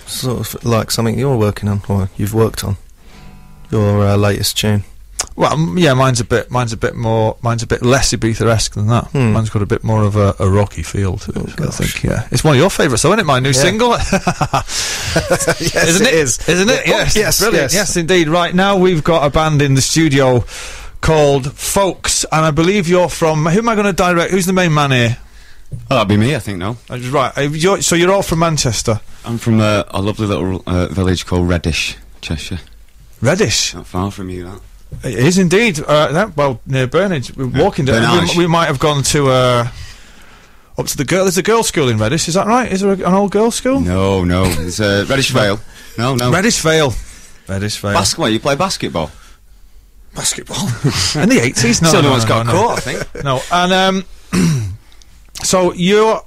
sort of like something you're working on, or you've worked on? Your latest tune? Well, yeah, mine's a bit less Ibiza-esque than that. Mine's got a bit more of a rocky feel to it. I think, yeah. It's one of your favourites, though, isn't it? My new single. Yes, Isn't it? Yes, yes, brilliant. yes. Yes, indeed. Right now, we've got a band in the studio called Folks, and I believe you're from. Who am I going to direct? Who's the main man here? Oh, that'd be me, I think. No. Right. So you're all from Manchester. I'm from a lovely little village called Reddish, Cheshire. Reddish. Not far from you, that. It is indeed. Near Burnage. We're walking down. We might have gone to up to the girl. There's a girls' school in Reddish. Is that right? Is there an old girls' school? No. It's Reddish Vale. No. Reddish Vale. Basketball. You play basketball? Basketball in the 80s. No, Someone's got caught, I think. No, and so you're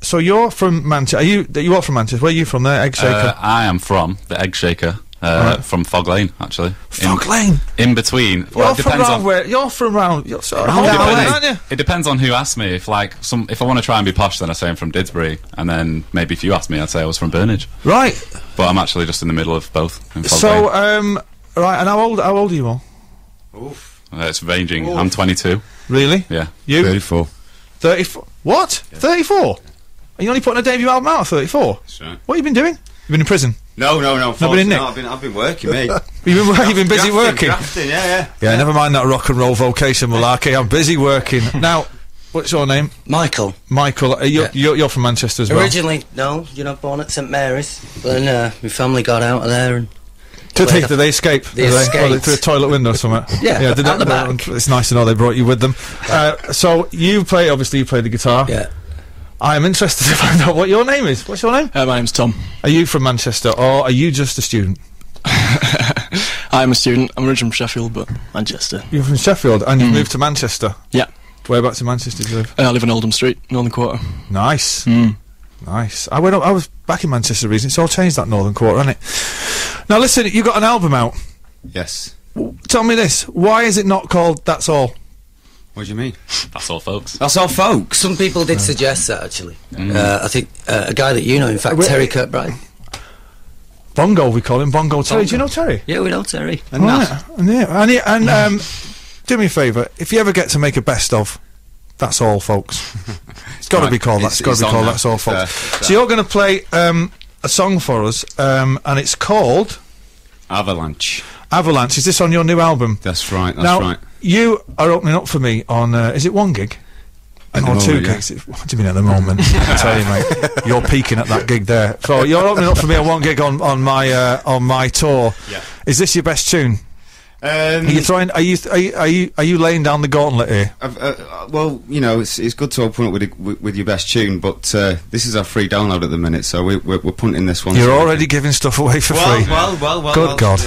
So you're from Manchester. You are from Manchester? Where are you from? There, Egg Shaker. I am from the Egg Shaker. From Fog Lane, actually. Fog Lane. In between. Well, You're from around. You're sort of aren't you? It depends on who asks me. If I want to try and be posh, then I say I'm from Didsbury, and then maybe if you ask me, I'd say I was from Burnage. Right. But I'm actually just in the middle of both. In Fog Lane. Right. And how old are you all? Oof. It's ranging. Oof. I'm 22. Really? Yeah. You? 34. 34. What? Yeah. 34? Are you only putting a debut album out at 34? That's right. What have you been doing? You've been in prison? No. Not been in Nick? No, I've been working, mate. You've been busy working? Grafting, yeah. Yeah, never mind that rock and roll vocation, malarkey. I'm busy working. Now, what's your name? Michael. Michael, you're from Manchester as well? Originally, no, born at St Mary's. But then my family got out of there and... Did they escape? They escaped. Through a toilet window or something? Yeah, out the back. It's nice to know they brought you with them. So you play the guitar. Yeah. I am interested to find out what your name is. What's your name? My name's Tom. Are you from Manchester, or are you just a student? I'm a student. I'm originally from Sheffield, but Manchester. You're from Sheffield, and you've moved to Manchester? Yeah. Whereabouts in Manchester do you live? I live in Oldham Street, Northern Quarter. Nice. Nice. I was back in Manchester recently. It's all changed, that Northern Quarter, hasn't it? Now listen, you got an album out. Yes. Tell me this, why is it not called That's All? What do you mean? That's all, folks. That's all, folks. Some people did suggest that, actually. I think a guy that you know, in fact, Terry Kirkbride. Bongo, we call him Bongo Terry. Do you know Terry? Yeah, we know Terry. And do me a favour, if you ever get to make a best of, That's All, folks. It's got to be called that. It's got to be called That's All, folks. So you're going to play a song for us, and it's called Avalanche. Avalanche. Is this on your new album? That's right. Now, you are opening up for me on. Is it one gig? Or two gigs? What do you mean at the moment? I tell you, mate, you're peaking at that gig there. So you're opening up for me on one gig on my tour. Yeah. Is this your best tune? Are you laying down the gauntlet here? Well, you know, it's good to open up with your best tune, but this is our free download at the minute, so we're punting this one. You're already giving stuff away for free. Well. Good God,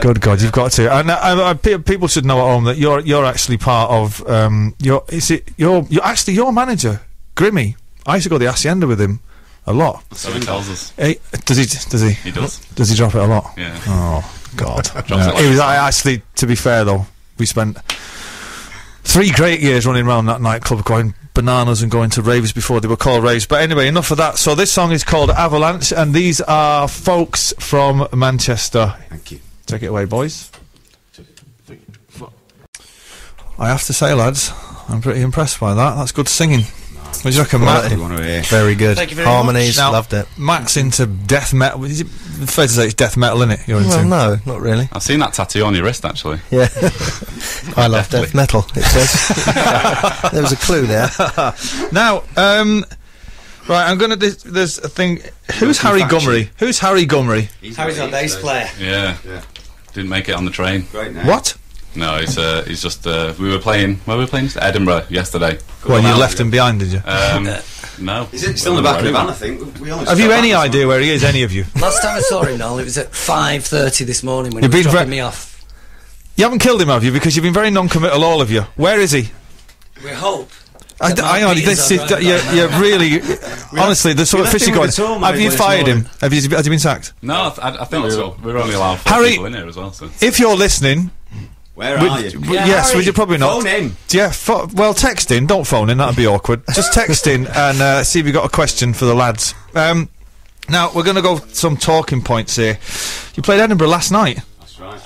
good God, you've got to. And people should know at home that you're actually part of. You're actually your manager, Grimmy. I used to go to the Hacienda with him a lot. So he tells us. Does he? He does. Does he drop it a lot? Yeah. Oh God. It was actually, to be fair though, we spent 3 great years running around that nightclub going bananas and going to raves before they were called raves. But anyway, enough of that. So this song is called Avalanche, and these are folks from Manchester. Thank you. Take it away, boys. I have to say, lads, I'm pretty impressed by that. That's good singing. What do you reckon, Matt? Very good. Thank you very Harmonies, now, loved it. Matt's into death metal. Is it fair to say it's death metal, isn't it? You're into? Well, no, not really. I've seen that tattoo on your wrist, actually. Yeah. I love death metal, it says. There was a clue there. Now, right, I'm gonna. There's a thing. Who's Harry Gummery? Who's Harry Gummery? Harry's our bass player. Yeah. Didn't make it on the train. Great name. What? No, he's just. We were playing Edinburgh yesterday. Well, you left him behind, did you? No. Is it still in the back of the van, I think? Have you any idea where he is, any of you? Last time I saw him, Noel, it was at 5:30 this morning when he was dropping me off. You haven't killed him, have you? Because you've been very non-committal, all of you. Where is he? We hope. You're really... honestly, there's something fishy going. Have you fired him? Has he been sacked? No, I think we're only allowed 4 Harry, people in here as well. So. If you're listening... Where are you? Yes, would you probably not? Phone in. Yeah, well, text in. Don't phone in, that'd be awkward. Just text in and see if you've got a question for the lads. Now, we're going to go some talking points here. You played Edinburgh last night. That's right.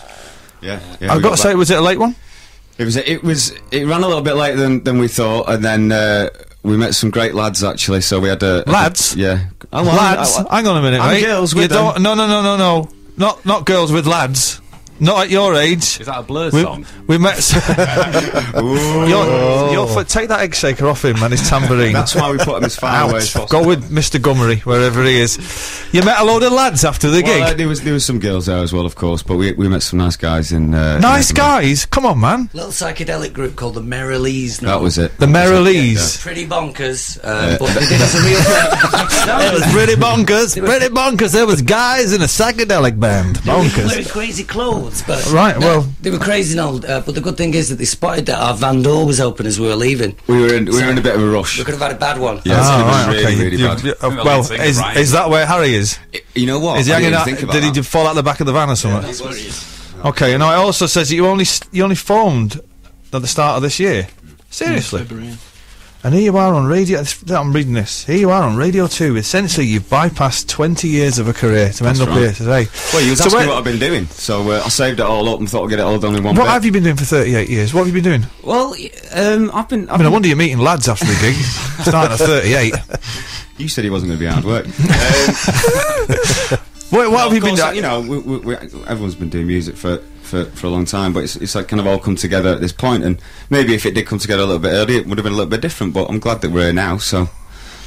Yeah. I've got to say, was it a late one? It ran a little bit later than we thought, and then we met some great lads actually. So we had lads. Yeah, Lads. Hang on a minute, mate. Girls with them. No. Not girls with lads. Not at your age. Is that a Blur song? We met. Take that egg shaker off him and his tambourine. That's why we put him as far away as possible. Go with Mr. Gummery wherever he is. You met a load of lads after the gig. There was some girls there as well, of course, but we met some nice guys in. Nice guys, come on, man. Little psychedelic group called the Merrilees. That was it. The Merrilees. Pretty bonkers, but they did us a real thing. It was pretty bonkers. There was guys in a psychedelic band. Bonkers. Wearing crazy clothes. But right, well, they were crazy and all. But the good thing is that they spotted that our van door was open as we were leaving. We were in a bit of a rush. We could have had a bad one. Yeah, really bad. Well, is that where Harry is? You know what? Is he hanging out? Did he fall out the back of the van or something? That's where he is. Okay, and it also says that you only formed at the start of this year. Seriously. February. And here you are on radio. I'm reading this. Here you are on Radio 2. Essentially, you've bypassed 20 years of a career to end up here today. Well, you was asking what I've been doing, so I saved it all up and thought I'd get it all done in one bit. What have you been doing for 38 years? What have you been doing? Well, I've been. I wonder you're meeting lads after the gig. Starting at 38. You said he wasn't going to be hard work. What have you been doing? You know, everyone's been doing music for a long time, but it's like kind of all come together at this point, and maybe if it did come together a little bit earlier, it would have been a little bit different, but I'm glad that we're here now, so...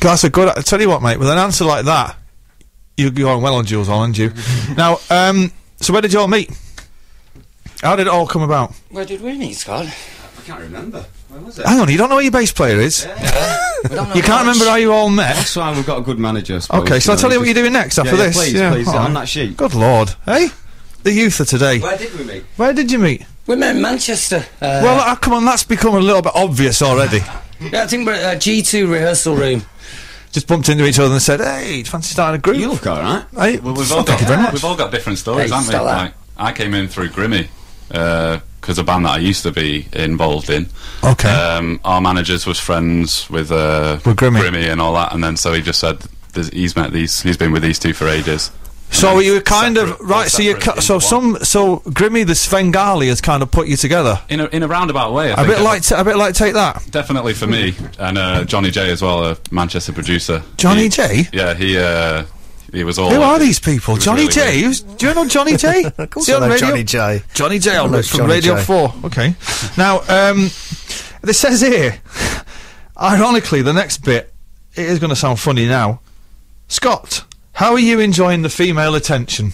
That's a good... I tell you what, mate, with an answer like that, you're going well on Jules, aren't you? Now, so where did you all meet? How did it all come about? Where did we meet, Scott? I can't remember. Where was it? Hang on, you don't know who your bass player is? Yeah. You can't remember how you all met? That's why we've got a good manager, I suppose. Okay, so I'll tell you what you're doing next after this. Please, on that sheet. Good Lord. Hey? The youth of today. Where did we meet? Where did you meet? We met in Manchester. Well, come on, that's become a little bit obvious already. Yeah, I think we're at G2 rehearsal room. Just bumped into each other and said, hey, do you fancy starting a group? You look alright. Hey, Well, thank you very much. We've all got different stories, haven't we? Like, I came in through Grimmy, because a band that I used to be involved in. Okay. Our managers was friends with Grimmy and all that, and then so he just said he's been with these two for ages. So you were kind of right. So Grimmy the Svengali has kind of put you together in a roundabout way. I think a bit like Take That. Definitely for me and Johnny J as well, a Manchester producer. Johnny J. Yeah, he was all. Who are these people? Johnny J. Do you know Johnny J? Of course I know Johnny J. Johnny J. On from Johnny Radio J. 4. Okay. Now, this says here, ironically, the next bit it is going to sound funny now. Scott, how are you enjoying the female attention?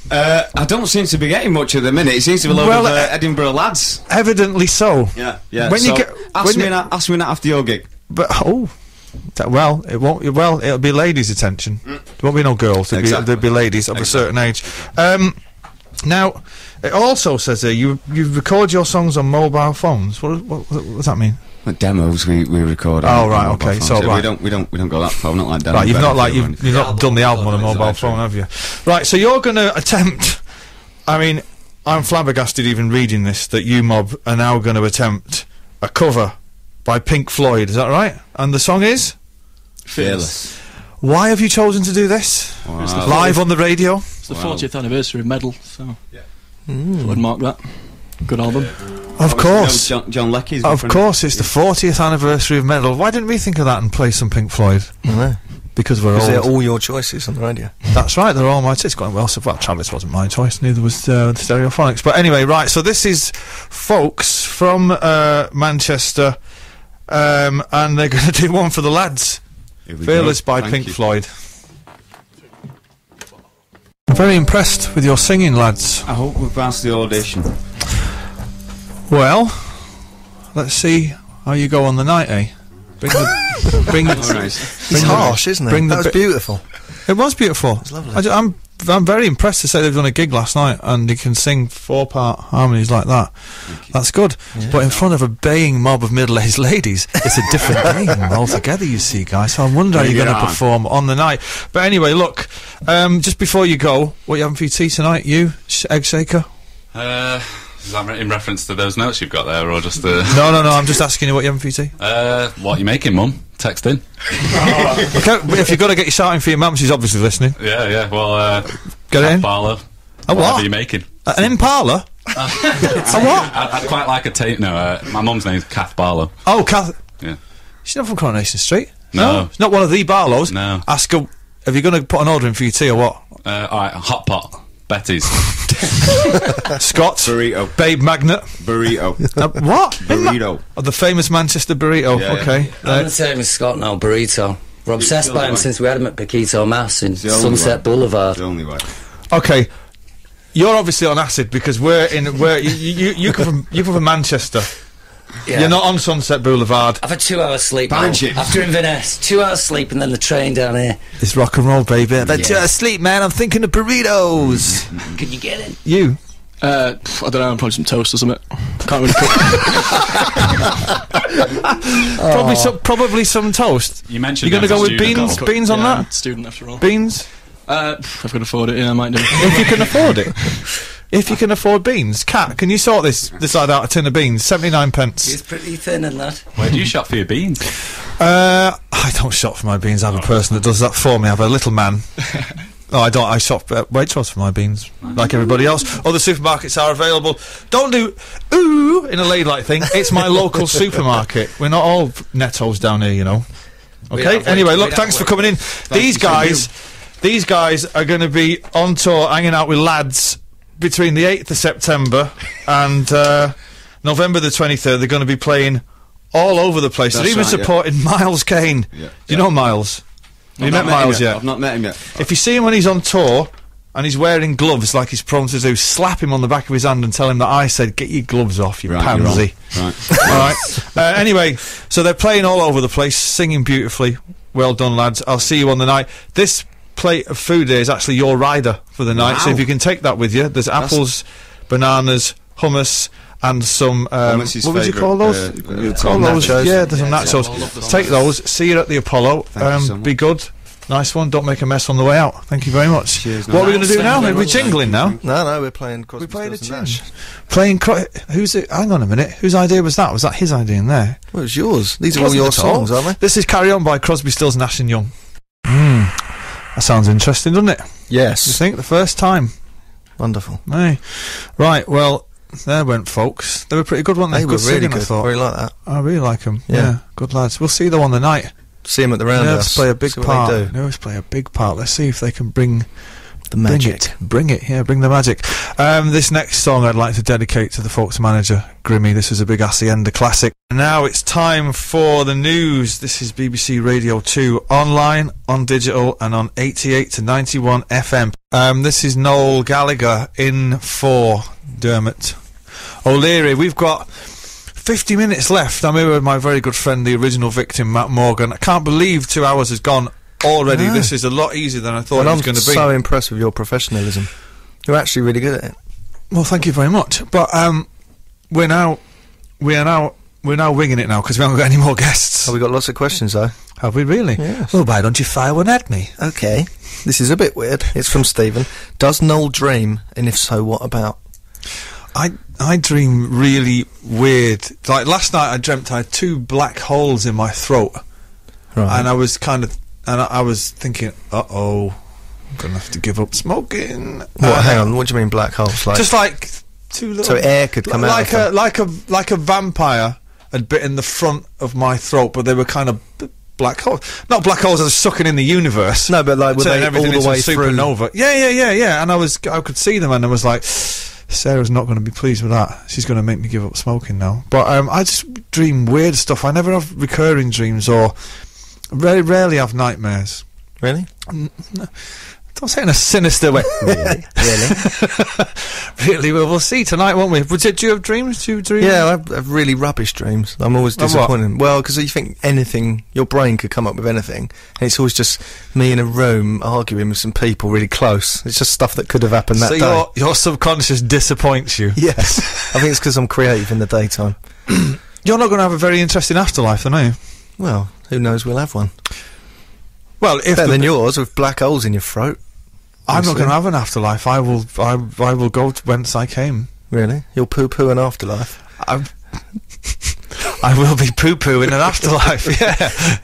I don't seem to be getting much at the minute. It seems to be a lot of Edinburgh lads. Evidently so. Yeah. When you get, ask me that after your gig. But it won't. Well, it'll be ladies' attention. There won't be no girls. There'll be ladies of a certain age. Now, it also says here you record your songs on mobile phones. What does that mean? Like demos we record. Oh right, okay. So right, we don't go that far. We're not like demos. Right, you've not done the album on a mobile phone, have you? Right, so you're going to attempt. I mean, I'm flabbergasted even reading this that you mob are now going to attempt a cover by Pink Floyd. Is that right? And the song is Fearless. Why have you chosen to do this? Wow. Live on the radio? It's the 40th anniversary of Medal, so I'd mark that. Good album. Of course. John Leckie's. Of course, it's the 40th anniversary of Medal. Why didn't we think of that and play some Pink Floyd? Because we're old. They're all your choices on the radio. That's right, they're all my choice. It's going well, so Travis wasn't my choice, neither was the Stereophonics. But anyway, right, so this is folks from Manchester, and they're going to do one for the lads. Fearless by Pink Floyd. I'm very impressed with your singing, lads. I hope we've passed the audition. Well, let's see how you go on the night, eh? It's harsh, isn't it? That was beautiful. It was beautiful. It's lovely. I'm very impressed to say they've done a gig last night and he can sing 4-part harmonies like that. That's good. Yeah. But in front of a baying mob of middle-aged ladies, it's a different game altogether, you see, guys. So I wonder how you're going to perform on the night. But anyway, look, just before you go, what are you having for your tea tonight? You, egg shaker? Is that in reference to those notes you've got there, or just the... No, I'm just asking you what you're having for your tea. What are you making, Mum? Text in. Okay, if you've got to get your shouting for your mum, she's obviously listening. Yeah, well, get it in. Impala. A what? What are you making? An Impala? A what? I'd quite like a tape. No, my mum's name's Kath Barlow. Oh, Kath. Yeah. She's not from Coronation Street. No. She's not one of the Barlows. No. Ask her, have you going to put an order in for your tea or what? Alright, hot pot. Betty's. Scott. Burrito. Babe Magnet. Burrito. What? Burrito. The famous Manchester burrito. Yeah. Okay. I'm the same as Scott now, burrito. We're obsessed by him since we had him at Paquito Mass in It's the only Sunset way. Boulevard. It's the only way. Okay. You're obviously on acid because you come from Manchester. Yeah. You're not on Sunset Boulevard. I've had 2 hours sleep now. Banshee. After Inverness, 2 hours sleep and then the train down here. It's rock and roll, baby. I've had Yeah. 2 hours sleep, man. I'm thinking of burritos. Can you get it? You? I don't know, probably some toast or something. Can't really cook. Probably some toast. You mentioned... You're going to go with student. beans? Beans on Yeah, that? I'm student after all. Beans? If I can afford it, yeah, I might do. If you can afford it. If you can afford beans. Kat, can you sort this side out a tin of beans? 79 pence. It's pretty thin in that. Where do you shop for your beans? I don't shop for my beans. I have a person that does that for me. I have a little man. No, I don't. I shop at Waitrose for my beans, like everybody else. Other supermarkets are available. Don't do ooh in a ladylike thing. It's my local supermarket. We're not all Nettos down here, you know. Okay. Anyway, look, thanks for coming in. These guys are going to be on tour, hanging out with lads between the 8th of September and November the 23rd. They're going to be playing all over the place. They're even supporting Miles Kane. Yeah. Do you know Miles? Have you met Miles yet? I've not met him yet. If you see him when he's on tour and he's wearing gloves like he's prone to do, slap him on the back of his hand and tell him that I said, get your gloves off, you pansy. Right. Alright. Anyway, so they're playing all over the place, singing beautifully. Well done, lads. I'll see you on the night. This plate of food here is actually your rider for the night, so if you can take that with you. There's apples, bananas, hummus, and some what would you call those? Nachos. Yeah, there's some nachos. Take those. See you at the Apollo. Be good. Nice one. Don't make a mess on the way out. Thank you very much. Cheers, what are we going to do now? Are we jingling now? No, we're playing Crosby, We're playing a Stills tune. and Nash. Playing who's it? Hang on a minute. Whose idea was that? Was that his idea in there? Well, it was yours. These are all Wasn't your at all. songs, aren't they? This is Carry On by Crosby, Stills, Nash and Young. That sounds interesting, doesn't it? You Yes. think the first time? Wonderful. Hey. Right, well, there went folks. They were pretty good, weren't they? They were really singing, I good. thought. I really like that. I really like them. Yeah. Yeah, good lads. We'll see them on the night. See them at the They Roundhouse. always play a big See what part. they do. They always play a big part. Let's see if they can bring The magic. Bring it, yeah, bring the magic. This next song I'd like to dedicate to the Folks manager, Grimmy. This is a big Hacienda classic. Now it's time for the news. This is BBC Radio 2, online, on digital, and on 88 to 91 FM. This is Noel Gallagher in for Dermot O'Leary. We've got 50 minutes left. I'm here with my very good friend, the original victim, Matt Morgan. I can't believe 2 hours has gone already. No. This is a lot easier than I thought it Well, was I'm going to be. so impressed with your professionalism. You're actually really good at it. Well, thank you very much. But we're now winging it now because we haven't got any more guests. Have we got lots of questions, though? Have we really? Yes. Well, why don't you fire one at me? Okay. This is a bit weird. It's from Stephen. Does Noel dream? And if so, what about? I dream really weird. Like last night, I dreamt I had 2 black holes in my throat, Right. and I was I was thinking, I'm gonna have to give up smoking. What? Hang on. What do you mean black holes? Like Just like 2 little. so air could come out. Of them. like a vampire had bitten the front of my throat, but they were kind of black holes. Not black holes as sucking in the universe. No, but like were Turning they everything all the into a way through? supernova. Yeah. And I could see them, and I was like, Sarah's not going to be pleased with that. She's going to make me give up smoking now. But I just dream weird stuff. I never have recurring dreams, or very rarely have nightmares. Really? Don't say it in a sinister way. Really? Really? Well, we'll see tonight, won't we? Do you have dreams? Do you dream? Yeah, I have really rubbish dreams. I'm always Like what? disappointed. Well, because you think anything, your brain could come up with anything, and it's always just me in a room arguing with some people really close. It's just stuff that could have happened that So day. your subconscious disappoints you. Yes. I think it's because I'm creative in the daytime. You're not going to have a very interesting afterlife, then, are you? Well, who knows? We'll have one. Well, if Better than yours with black holes in your throat. I'm not Obviously. going to have an afterlife. I will go to whence I came. Really? You'll poo-poo an afterlife? I will be poo-poo in an afterlife, yeah.